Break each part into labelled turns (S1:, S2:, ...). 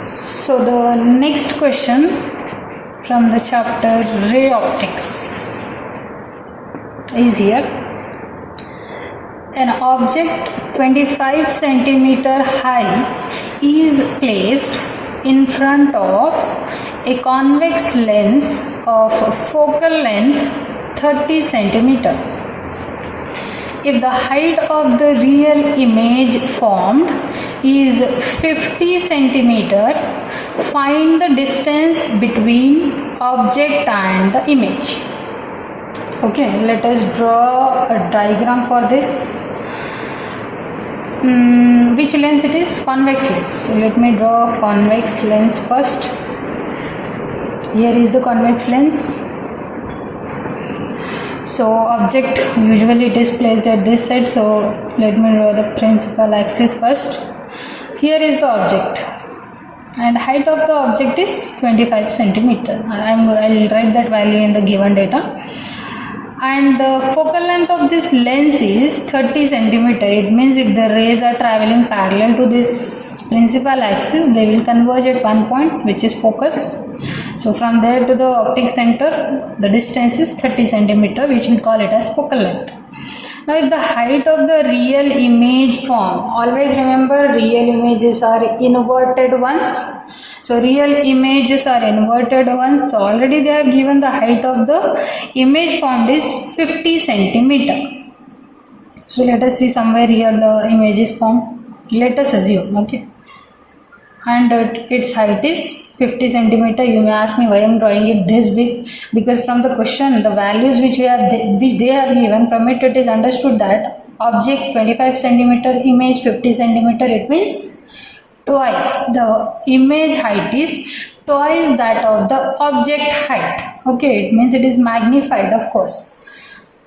S1: So the next question from the chapter ray optics is here. An object 25 centimeter high is placed in front of a convex lens of focal length 30 centimeter. If the height of the real image formed is 50 centimeter, find the distance between object and the image. Okay, let us draw a diagram for this. Which lens it is? Convex lens. So let me draw convex lens first. Here is the convex lens. So object, usually it is placed at this side, so let me draw the principal axis first. Here is the object and height of the object is 25 centimeter. I will write that value in the given data. And the focal length of this lens is 30 centimeter. It means if the rays are traveling parallel to this principal axis, they will converge at one point, which is focus. So from there to the optic center, the distance is 30 centimeter, which we call it as focal length. Now if the height of the real image form, always remember real images are inverted ones. So real images are inverted ones. So already they have given the height of the image formed is 50 centimeter. So let us see somewhere here the image is formed. Let us assume, okay. And its height is 50 centimeter. You may ask me why I am drawing it this big, because from the question the values which they have given, from it is understood that object 25 centimeter, image 50 centimeter, it means twice the image height is twice that of the object height. Okay, it means it is magnified, of course.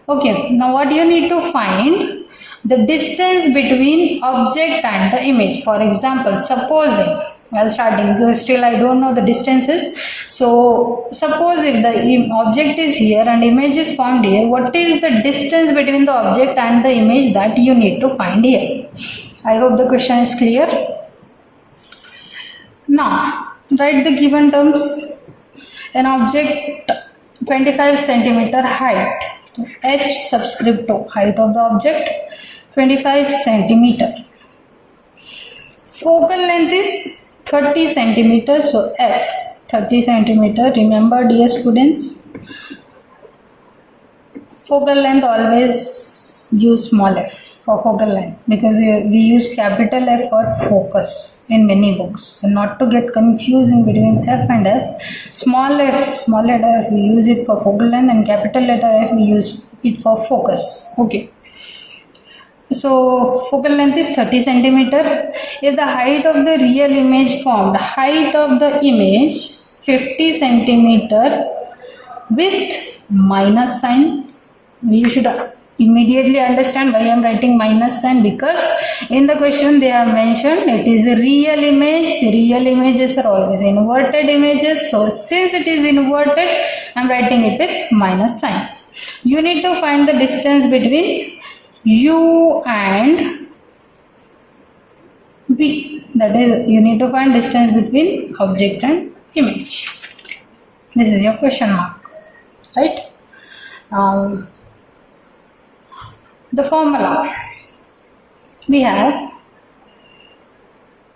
S1: Okay, now what you need to find the distance between object and the image. For example, supposing while starting, still I don't know the distances. So suppose if the object is here and image is formed here, what is the distance between the object and the image that you need to find here? I hope the question is clear. Now write the given terms. An object 25 centimeter height, h subscript O, height of the object 25 centimeter. Focal length is 30 centimeter, so f 30 centimeter. Remember dear students, focal length always use small f for focal length, because we use capital F for focus in many books. So not to get confused in between f and f, small letter f we use it for focal length and capital letter F we use it for focus. Okay. So focal length is 30 centimeter. If the height of the real image formed, height of the image 50 centimeter with minus sign. You should immediately understand why I am writing minus sign, because in the question they have mentioned it is a real image. Real images are always inverted images. So since it is inverted, I am writing it with minus sign. You need to find the distance between U and V. That is, you need to find distance between object and image. This is your question mark, right? The formula we have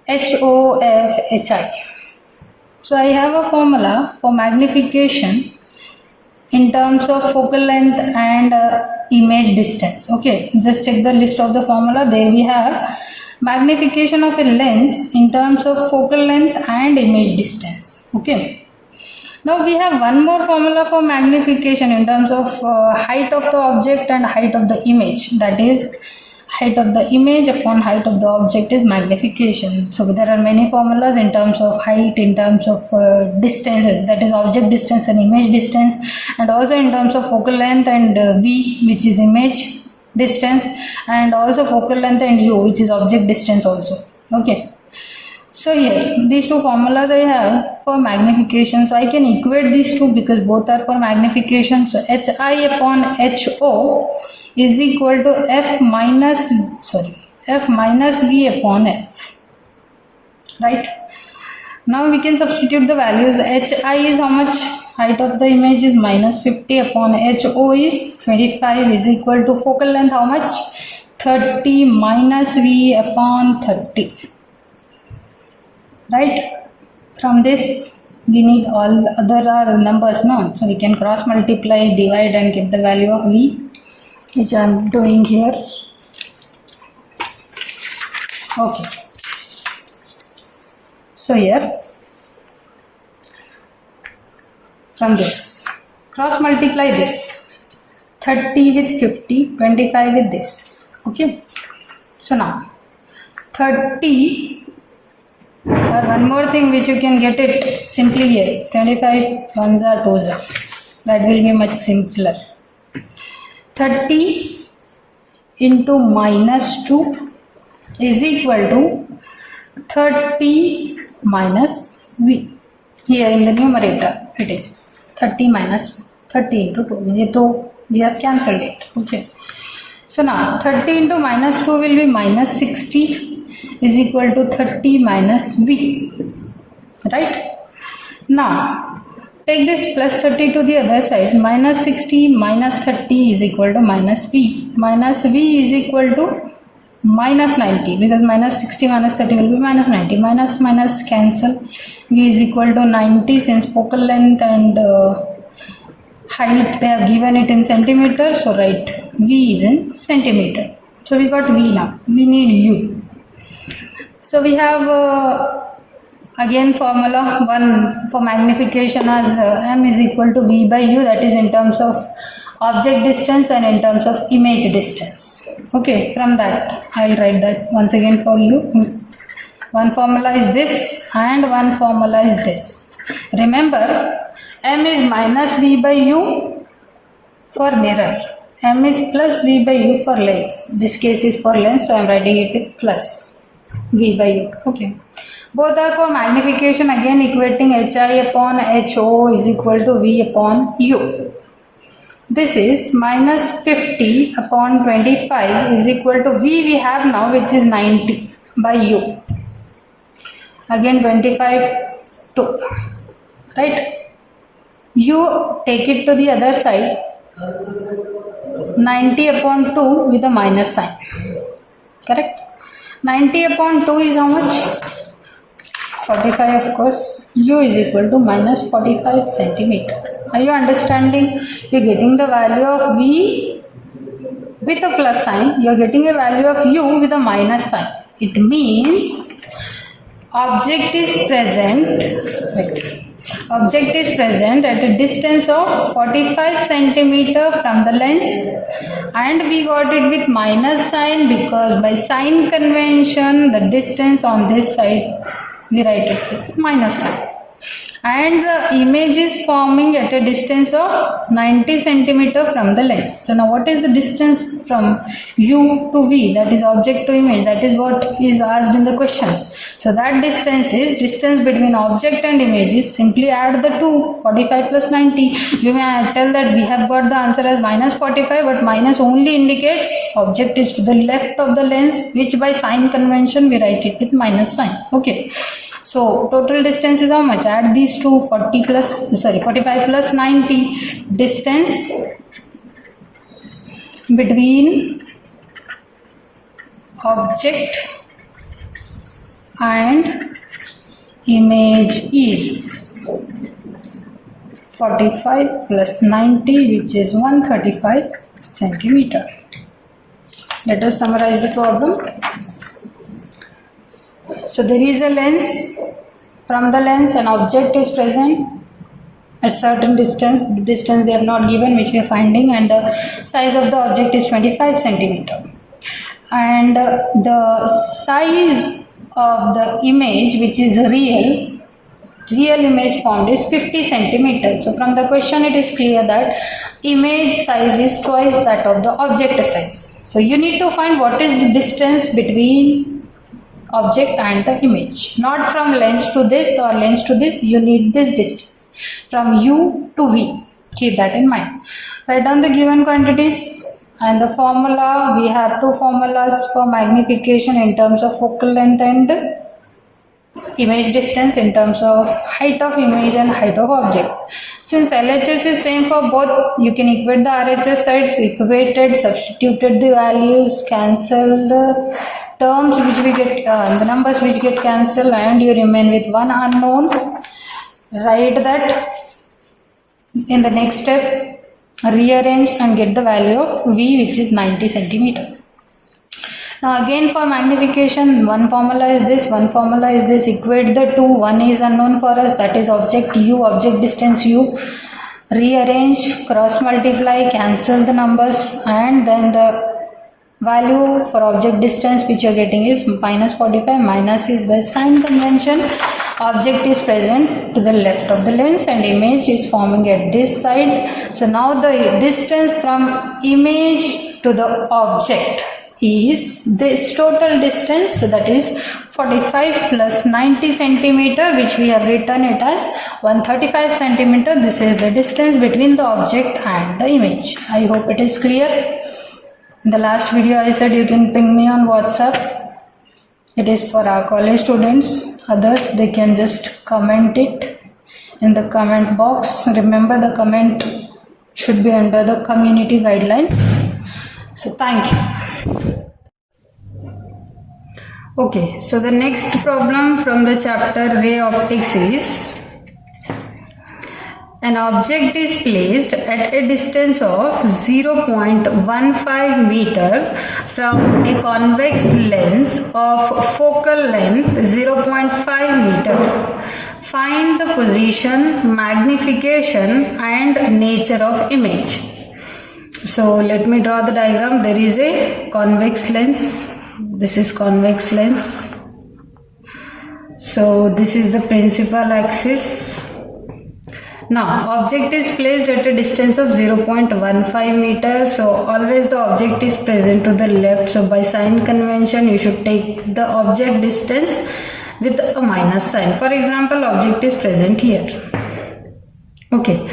S1: HOFHI. So I have a formula for magnification in terms of focal length and image distance. Okay, just check the list of the formula. There we have magnification of a lens in terms of focal length and image distance. Okay, now we have one more formula for magnification in terms of height of the object and height of the image. That is, height of the image upon height of the object is magnification. So there are many formulas in terms of height, in terms of distances, that is object distance and image distance, and also in terms of focal length and V, which is image distance, and also focal length and U, which is object distance also. Okay. So here these two formulas I have for magnification. So I can equate these two because both are for magnification. So HI upon HO is equal to F minus V upon F. right? Now we can substitute the values. Hi is how much? Height of the image is minus 50 upon HO is 25 is equal to focal length how much? 30 minus V upon 30. Right? From this we need all the other numbers, no? So we can cross multiply, divide and get the value of V, which I am doing here. Okay. So here from this cross multiply this 30 with 50, 25 with this. Okay. So now 30 or one more thing which you can get it simply here, 25 ones are twos are. That will be much simpler. 30 into minus 2 is equal to 30 minus V. Here in the numerator it is 30 minus 30 into 2. So we have cancelled it. Okay. So now 30 into minus 2 will be minus 60 is equal to 30 minus V. Right? Now take this plus 30 to the other side. Minus 60 minus 30 is equal to minus V. Minus V is equal to minus 90, because minus 60 minus 30 will be minus 90. Minus minus cancel. V is equal to 90, since focal length and height they have given it in centimeter, so write V is in centimeter. So we got V. Now we need U. So we have again formula 1 for magnification as M is equal to V by U, that is in terms of object distance and in terms of image distance. Okay, from that I will write that once again for you. One formula is this and one formula is this. Remember, M is minus V by U for mirror. M is plus V by U for lens. This case is for lens, so I am writing it with plus V by U. Okay. Both are for magnification, again equating HI upon HO is equal to V upon U. This is minus 50 upon 25 is equal to V we have now, which is 90 by U. Again 25 2. Right? You take it to the other side. 90 upon 2 with a minus sign. Correct? 90 upon 2 is how much? 45, of course. U is equal to minus 45 centimeter. Are you understanding? You are getting the value of V with a plus sign. You are getting a value of U with a minus sign. It means object is present. Object is present at a distance of 45 centimeter from the lens, and we got it with minus sign because by sign convention the distance on this side we write it with minus sign, and the image is forming at a distance of 90 centimeter from the lens. So now what is the distance from U to V, that is object to image, that is what is asked in the question. So that distance is distance between object and image is simply add the two, 45 plus 90. You may tell that we have got the answer as minus 45, but minus only indicates object is to the left of the lens, which by sign convention we write it with minus sign. Okay. So total distance is how much? Add these two, 45 plus 90. Distance between object and image is 45 plus 90, which is 135 centimeter. Let us summarize the problem. So there is a lens. From the lens an object is present at certain distance. The distance they have not given, which we are finding, and the size of the object is 25 centimeter. And the size of the image, which is real image formed, is 50 centimeters. So from the question it is clear that image size is twice that of the object size. So you need to find what is the distance between object and the image, not from lens to this or lens to this. You need this distance from U to V. Keep that in mind. Write down the given quantities and the formula. We have two formulas for magnification in terms of focal length and image distance in terms of height of image and height of object. Since LHS is same for both, you can equate the RHS sides, equated, substituted the values, cancel the terms which we get, the numbers which get cancelled, and you remain with one unknown. Write that in the next step, rearrange and get the value of V, which is 90 centimeter. Now again for magnification, one formula is this, one formula is this, equate the two, one is unknown for us, that is object U, object distance U, rearrange, cross multiply, cancel the numbers, and then the value for object distance which you are getting is minus 45, minus is by sign convention, object is present to the left of the lens and image is forming at this side. So now the distance from image to the object is this total distance, so that is 45 plus 90 centimeter, which we have written it as 135 centimeter. This is the distance between the object and the image. I hope it is clear. In the last video I said you can ping me on WhatsApp. It is for our college students. Others, they can just comment it in the comment box. Remember, the comment should be under the community guidelines. So thank you. Okay, so the next problem from the chapter ray optics is, an object is placed at a distance of 0.15 meter from a convex lens of focal length 0.5 meter. Find the position, magnification and nature of image. So let me draw the diagram. There is a convex lens. This is convex lens. So this is the principal axis. Now object is placed at a distance of 0.15 meters. So always the object is present to the left. So by sign convention you should take the object distance with a minus sign. For example, object is present here. Okay.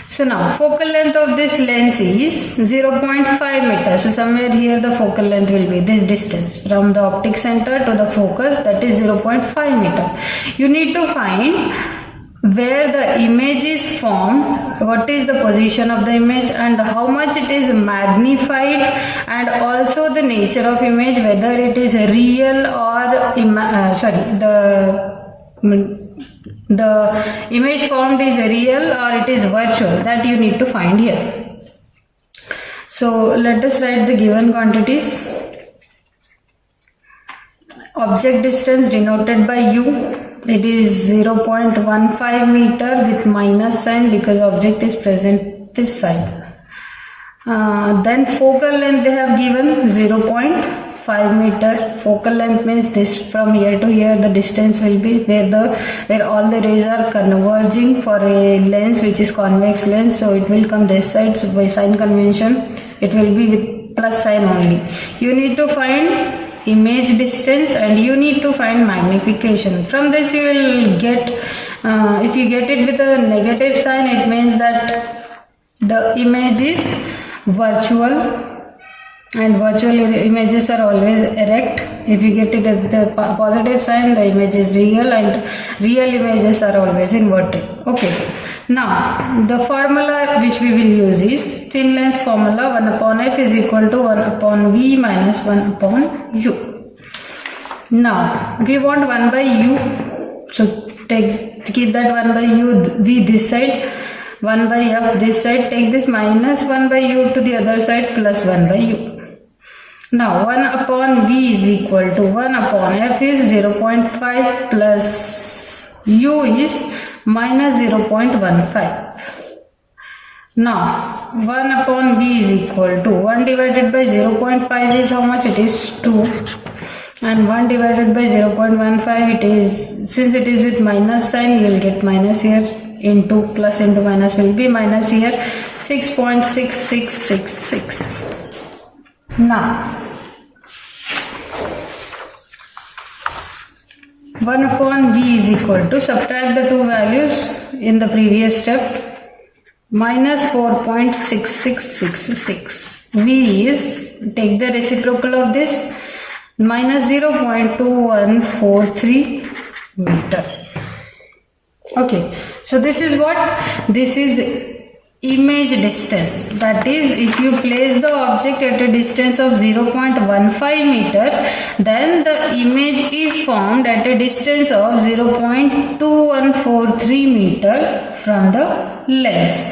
S1: So now focal length of this lens is 0.5 meters. So somewhere here the focal length will be this distance from the optic center to the focus, that is 0.5 meter. You need to find where the image is formed, what is the position of the image and how much it is magnified, and also the nature of image, whether it is real or the image formed is real or it is virtual, that you need to find here. So let us write the given quantities. Object distance denoted by U, it is 0.15 meter with minus sign because object is present this side. Then focal length they have given 0.5 meter. Focal length means this, from here to here the distance will be where all the rays are converging for a lens which is convex lens. So it will come this side. So by sign convention it will be with plus sign only. You need to find image distance and you need to find magnification. From this you will get, if you get it with a negative sign, it means that the image is virtual, and virtual images are always erect. If you get it at the positive sign, the image is real, and real images are always inverted. Okay. Now the formula which we will use is thin lens formula. 1 upon f is equal to 1 upon v minus 1 upon u. Now we want 1 by u, so keep that 1 by u v this side, 1 by f this side, take this minus 1 by u to the other side plus 1 by u. Now 1 upon v is equal to 1 upon f is 0.5 plus u is minus 0.15. Now 1 upon v is equal to 1 divided by 0.5 is how much? It is 2, and 1 divided by 0.15, it is, since it is with minus sign, you will get minus here, into plus into minus will be minus here, 6.6666. Now 1 upon v is equal to, subtract the two values in the previous step, minus 4.6666. v is, take the reciprocal of this, minus 0.2143, meter. Okay, so this is what? This is image distance. That is, if you place the object at a distance of 0.15 meter, then the image is formed at a distance of 0.2143 meter from the lens.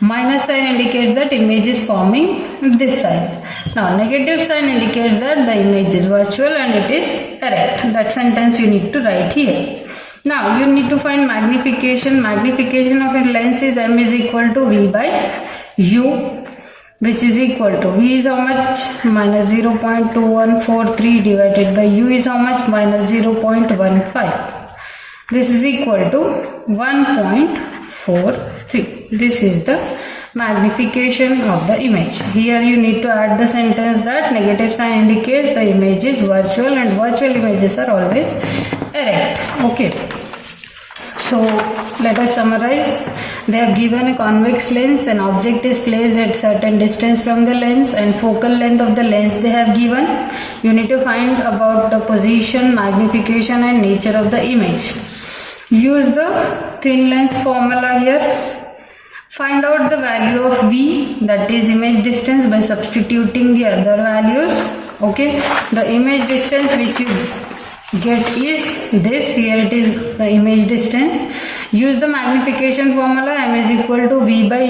S1: Minus sign indicates that image is forming this side. Now negative sign indicates that the image is virtual and it is erect. That sentence you need to write here. Now you need to find magnification. Magnification of a lens is m is equal to v by u, which is equal to v is how much? Minus 0.2143 divided by u is how much? Minus 0.15. This is equal to 1.43. This is the magnification of the image. Here you need to add the sentence that negative sign indicates the image is virtual and virtual images are always erect. Okay. So let us summarize. They have given a convex lens. An object is placed at certain distance from the lens and focal length of the lens they have given. You need to find about the position, magnification and nature of the image. Use the thin lens formula here. Find out the value of v, that is image distance, by substituting the other values. Okay, the image distance which you get is this. Here it is the image distance. Use the magnification formula, m is equal to v by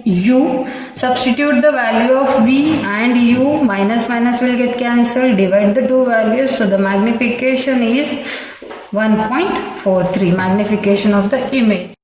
S1: u. Substitute the value of v and u. Minus minus will get cancelled. Divide the two values. So the magnification is 1.43, magnification of the image.